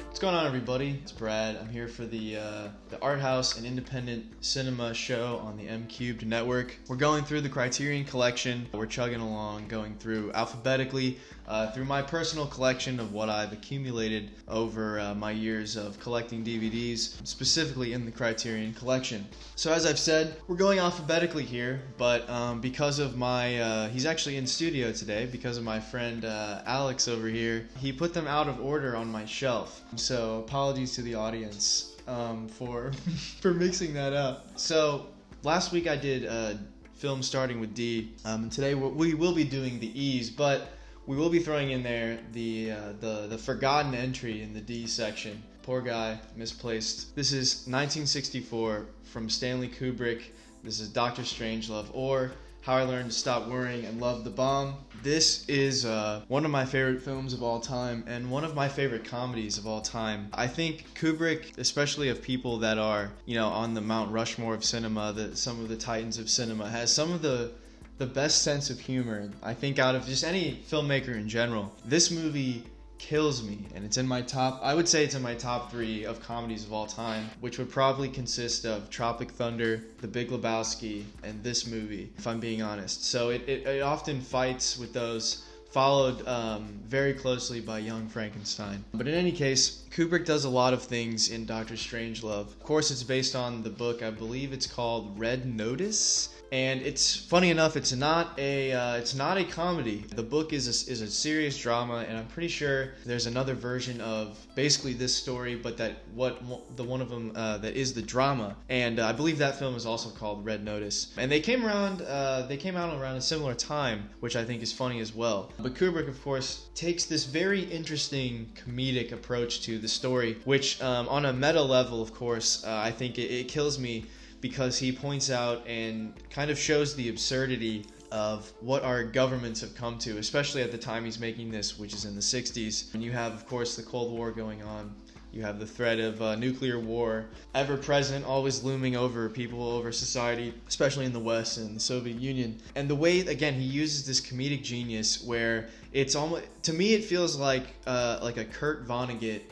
What's going on, everybody? It's Brad. I'm here for the art house and independent cinema show on the MCubed network. We're going through the Criterion Collection. We're chugging along, going through alphabetically through my personal collection of what I've accumulated over my years of collecting DVDs, specifically in the Criterion Collection. So as I've said, we're going alphabetically here, but because of my, he's actually in studio today, because of my friend Alex over here, he put them out of order on my shelf. So apologies to the audience for mixing that up. So last week I did film starting with D, and today we will be doing the E's, but we will be throwing in there the forgotten entry in the D section. Poor guy, misplaced. This is 1964 from Stanley Kubrick. This is Dr. Strangelove, or How I Learned to Stop Worrying and Love the Bomb. This is one of my favorite films of all time and one of my favorite comedies of all time. I think Kubrick, especially of people that are, on the Mount Rushmore of cinema, some of the titans of cinema, has some of the best sense of humor, I think, out of just any filmmaker in general. This movie kills me, and it's in my top, I would say it's in my top 3 of comedies of all time, which would probably consist of Tropic Thunder, The Big Lebowski, and this movie, if I'm being honest. So it often fights with those, followed very closely by Young Frankenstein. But in any case, Kubrick does a lot of things in Dr. Strangelove. Of course, it's based on the book, I believe it's called Red Notice. And it's funny enough, it's not a comedy. The book is a serious drama, and I'm pretty sure there's another version of basically this story, but the one of them that is the drama. And I believe that film is also called Red Notice. And they came out around a similar time, which I think is funny as well. But Kubrick, of course, takes this very interesting comedic approach to the story, which on a meta level, of course, I think it kills me, because he points out and kind of shows the absurdity of what our governments have come to, especially at the time he's making this, which is in the 60s. And you have, of course, the Cold War going on. You have the threat of nuclear war ever present, always looming over people, over society, especially in the West and the Soviet Union. And the way, again, he uses this comedic genius where it's almost, to me, it feels like a Kurt Vonnegut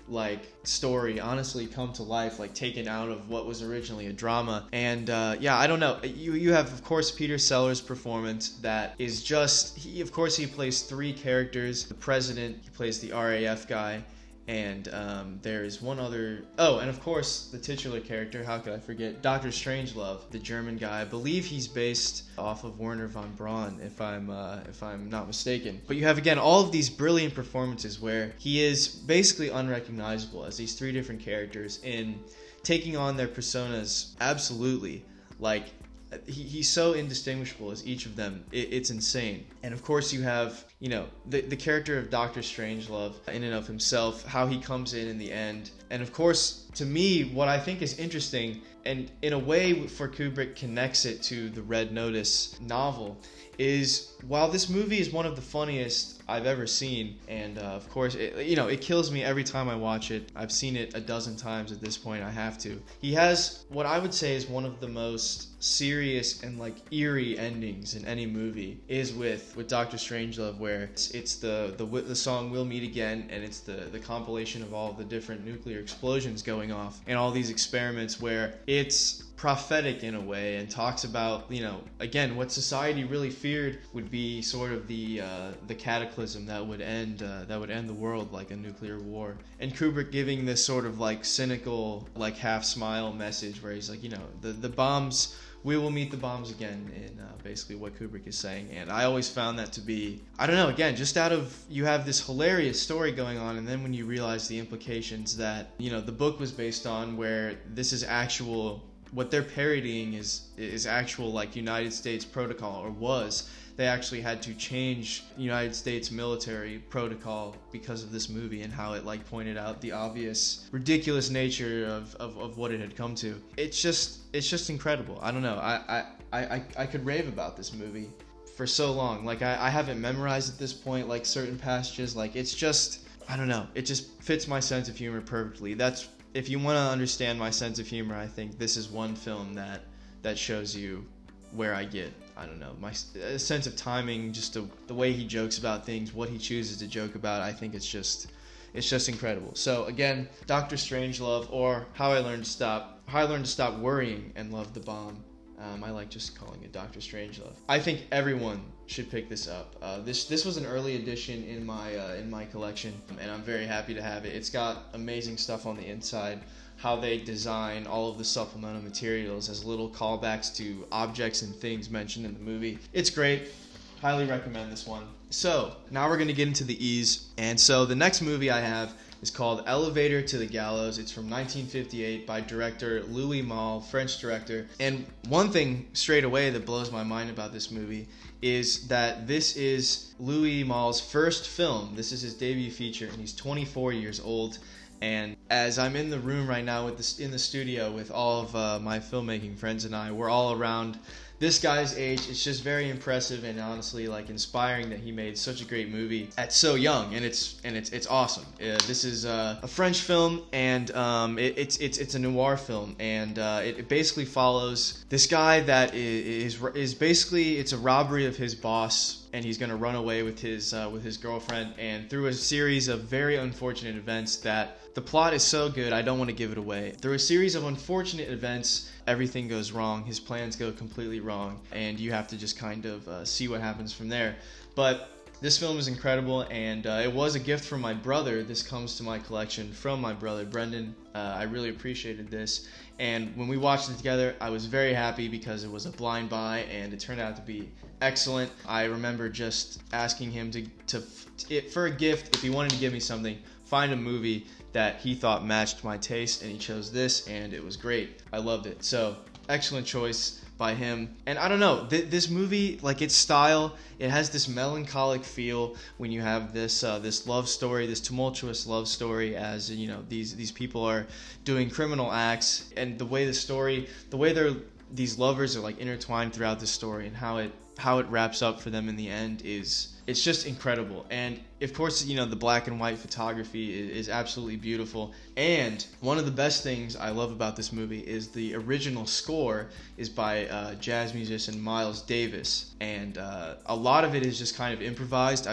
story, honestly, come to life, taken out of what was originally a drama. And I don't know. You have, of course, Peter Sellers' performance that is just, he plays 3 characters. The president, he plays the RAF guy. And there's one other, and of course the titular character, how could I forget, Dr. Strangelove, the German guy. I believe he's based off of Werner von Braun, if I'm not mistaken. But you have, again, all of these brilliant performances where he is basically unrecognizable as these 3 different characters in taking on their personas absolutely. He's so indistinguishable as each of them. It's insane. And of course you have, the character of Dr. Strangelove in and of himself, how he comes in the end. And of course, to me, what I think is interesting, and in a way for Kubrick connects it to the Red Notice novel, is while this movie is one of the funniest I've ever seen, and of course, it kills me every time I watch it. I've seen it a dozen times at this point, I have to. He has what I would say is one of the most serious and eerie endings in any movie, is with Dr. Strangelove, where it's the song We'll Meet Again, and it's the compilation of all the different nuclear explosions going off, and all these experiments where it's prophetic in a way, and talks about, again, what society really feared would be sort of the cataclysm that would end the world, like a nuclear war. And Kubrick giving this sort of cynical, half smile message where he's the bombs, we will meet the bombs again, in basically what Kubrick is saying. And I always found that to be, I don't know, again, just out of, you have this hilarious story going on, and then when you realize the implications that, the book was based on, where this is actual, what they're parodying is actual United States protocol, or was. They actually had to change United States military protocol because of this movie, and how it pointed out the obvious ridiculous nature of what it had come to. It's just incredible. I don't know. I could rave about this movie for so long. I haven't memorized at this point certain passages. It's just, I don't know. It just fits my sense of humor perfectly. That's, if you want to understand my sense of humor, I think this is one film that shows you where I get, I don't know, my sense of timing, just the way he jokes about things, what he chooses to joke about. I think it's It's just incredible. So again, Dr. Strangelove, or How I Learned to Stop Worrying and Love the Bomb. I like just calling it Dr. Strangelove. I think everyone should pick this up. This was an early edition in my collection, and I'm very happy to have it. It's got amazing stuff on the inside. How they design all of the supplemental materials as little callbacks to objects and things mentioned in the movie. It's great. Highly recommend this one. So now we're going to get into the E's. And so the next movie I have is called Elevator to the Gallows. It's from 1958 by director Louis Malle, French director. And one thing straight away that blows my mind about this movie is that this is Louis Malle's first film. This is his debut feature, and he's 24 years old. And as I'm in the room right now in the studio with all of my filmmaking friends and I, we're all around this guy's age. It's just very impressive and honestly like inspiring that he made such a great movie at so young, and it's awesome. This is a French film, and it's a noir film, and it basically follows this guy that is basically, it's a robbery of his boss, and he's going to run away with his girlfriend, and through a series of very unfortunate events that the plot is so good I don't want to give it away. Through a series of unfortunate events, everything goes wrong. His plans go completely wrong, and you have to just kind of see what happens from there. But this film is incredible, and it was a gift from my brother. This comes to my collection from my brother, Brendan. I really appreciated this, and when we watched it together, I was very happy because it was a blind buy, and it turned out to be excellent. I remember just asking him to for a gift, if he wanted to give me something, find a movie that he thought matched my taste, and he chose this, and it was great. I loved it. So, excellent choice by him. And I don't know, this movie, like its style, it has this melancholic feel when you have this love story, this tumultuous love story, as you know, these people are doing criminal acts, and the way these lovers are like intertwined throughout the story, and how it wraps up for them in the end it's just incredible. And of course, you know, the black and white photography is absolutely beautiful. And one of the best things I love about this movie is the original score is by jazz musician Miles Davis. And a lot of it is just kind of improvised.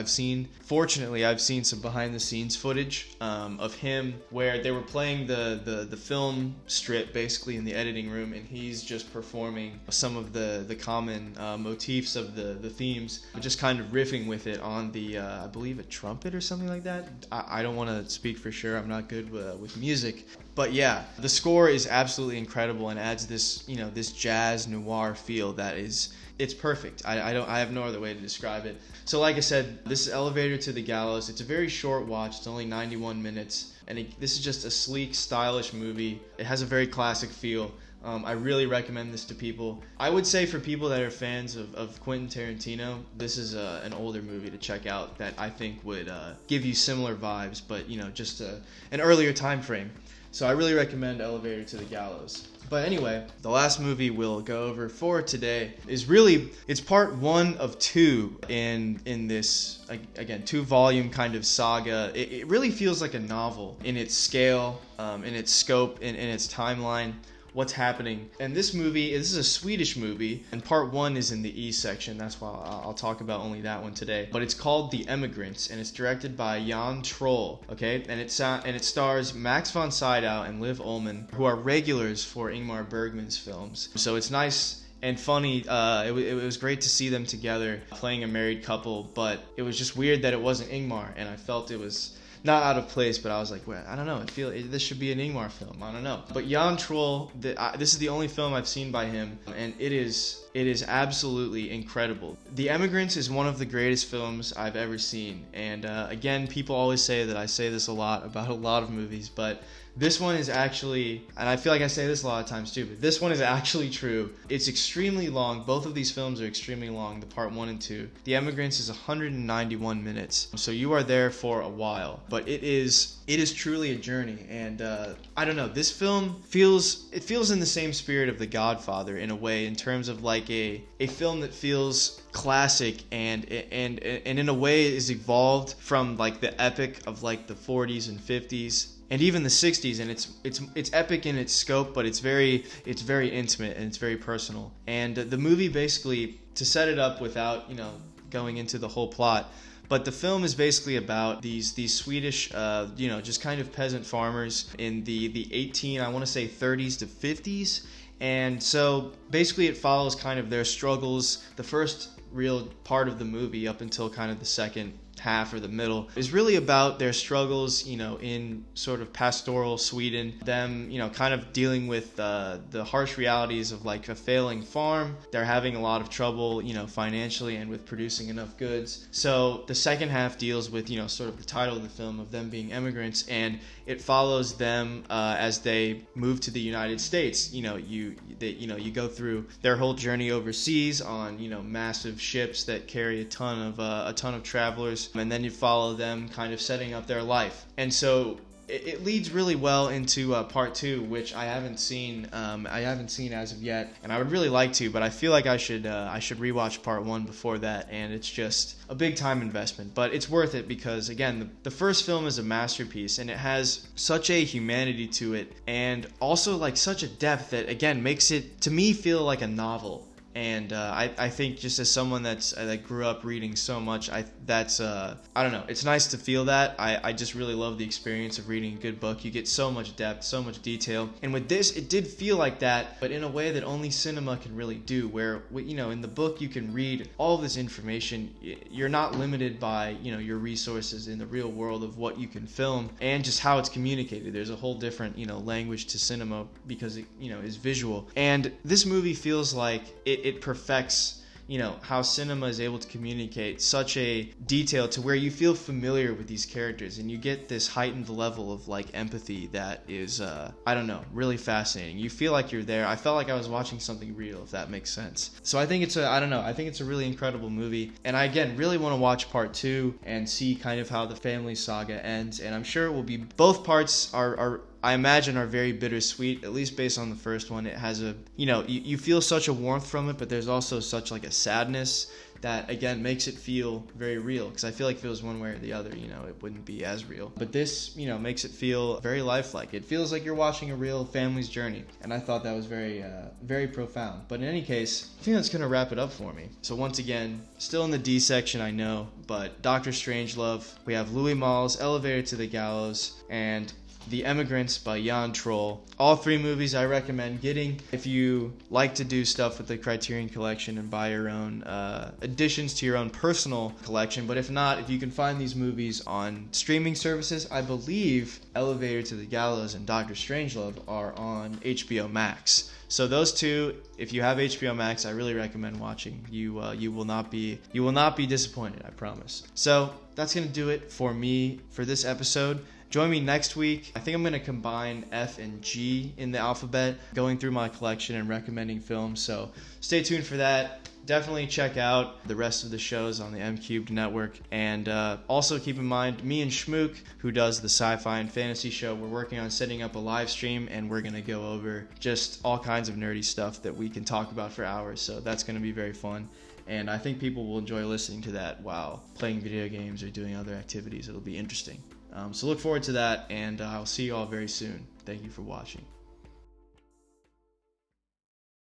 Fortunately, I've seen some behind the scenes footage of him where they were playing the film strip basically in the editing room, and he's just performing some of the common motifs of the themes, but just kind of riffing with it on the I believe a trumpet or something like that. I don't want to speak for sure. I'm not good with music, but yeah, the score is absolutely incredible and adds this, you know, this jazz noir feel that it's perfect. I have no other way to describe it. So like I said, this is Elevator to the Gallows. It's a very short watch. It's only 91 minutes, and this is just a sleek, stylish movie. It has a very classic feel. I really recommend this to people. I would say for people that are fans of Quentin Tarantino, this is an older movie to check out that I think would give you similar vibes, but you know, just an earlier time frame. So I really recommend Elevator to the Gallows. But anyway, the last movie we'll go over for today is it's part one of two in this, again, 2-volume kind of saga. It really feels like a novel in its scale, in its scope, in its timeline, what's happening. And this is a Swedish movie, and part one is in the E section. That's why I'll talk about only that one today. But it's called The Emigrants, and it's directed by Jan Troell, okay? And it stars Max von Sydow and Liv Ullmann, who are regulars for Ingmar Bergman's films. So it's nice and funny. It was great to see them together playing a married couple, but it was just weird that it wasn't Ingmar, and I felt it was not out of place, but I was like, well, I don't know. This should be an Ingmar film. I don't know. But Jan Troell, this is the only film I've seen by him, and it is absolutely incredible. The Emigrants is one of the greatest films I've ever seen. And again, people always say that I say this a lot about a lot of movies, but this one is actually, and I feel like I say this a lot of times too, but this one is actually true. It's extremely long. Both of these films are extremely long, the part 1 and 2. The Emigrants is 191 minutes, so you are there for a while. But it is truly a journey, and I don't know, this film feels in the same spirit of The Godfather in a way, in terms of like a film that feels classic and in a way is evolved from like the epic of like the 40s and 50s and even the 60s, and it's epic in its scope, but it's very intimate and it's very personal. And the movie, basically, to set it up without, you know, going into the whole plot, But the film is basically about these Swedish, just kind of peasant farmers in the 30s to 50s. And so basically it follows kind of their struggles. The first real part of the movie up until kind of the second half or the middle is really about their struggles, in sort of pastoral Sweden, them, kind of dealing with the harsh realities of like a failing farm. They're having a lot of trouble, financially and with producing enough goods. So the second half deals with, sort of the title of the film of them being immigrants, and it follows them as they move to the United States. You go through their whole journey overseas on, massive ships that carry a ton of travelers, and then you follow them kind of setting up their life. And so it leads really well into part 2, which I haven't seen as of yet, and I would really like to, but I feel like I should rewatch part 1 before that, and it's just a big time investment. But it's worth it because, again, the first film is a masterpiece, and it has such a humanity to it, and also like such a depth that, again, makes it, to me, feel like a novel. And I think just as someone that grew up reading so much, I don't know, it's nice to feel that. I just really love the experience of reading a good book. You get so much depth, so much detail. And with this, it did feel like that, but in a way that only cinema can really do, where, in the book you can read all this information. You're not limited by, your resources in the real world of what you can film and just how it's communicated. There's a whole different, language to cinema because it, is visual. And this movie feels like it perfects, how cinema is able to communicate such a detail to where you feel familiar with these characters and you get this heightened level of like empathy that is, really fascinating. You feel like you're there. I felt like I was watching something real, if that makes sense. So I think it's a really incredible movie. And I, again, really want to watch part 2 and see kind of how the family saga ends. And I'm sure it will be, both parts I imagine are very bittersweet, at least based on the first one. It has a, you feel such a warmth from it, but there's also such like a sadness that, again, makes it feel very real. Because I feel like if it was one way or the other, it wouldn't be as real. But this, makes it feel very lifelike. It feels like you're watching a real family's journey. And I thought that was very, very profound. But in any case, I think that's going to wrap it up for me. So once again, still in the D section, I know, but Dr. Strangelove, we have Louis Malle's Elevator to the Gallows, and The Emigrants by Jan Troll. All 3 movies I recommend getting if you like to do stuff with the Criterion Collection and buy your own additions to your own personal collection. But if not, if you can find these movies on streaming services, I believe Elevator to the Gallows and Dr. Strangelove are on HBO Max. So those 2, if you have HBO Max, I really recommend watching. You will not be disappointed, I promise. So that's gonna do it for me for this episode. Join me next week. I think I'm going to combine F and G in the alphabet, going through my collection and recommending films. So stay tuned for that. Definitely check out the rest of the shows on the MCubed network. And also keep in mind, me and Schmook, who does the sci-fi and fantasy show, we're working on setting up a live stream, and we're going to go over just all kinds of nerdy stuff that we can talk about for hours. So that's going to be very fun. And I think people will enjoy listening to that while playing video games or doing other activities. It'll be interesting. So look forward to that, and I'll see you all very soon. Thank you for watching.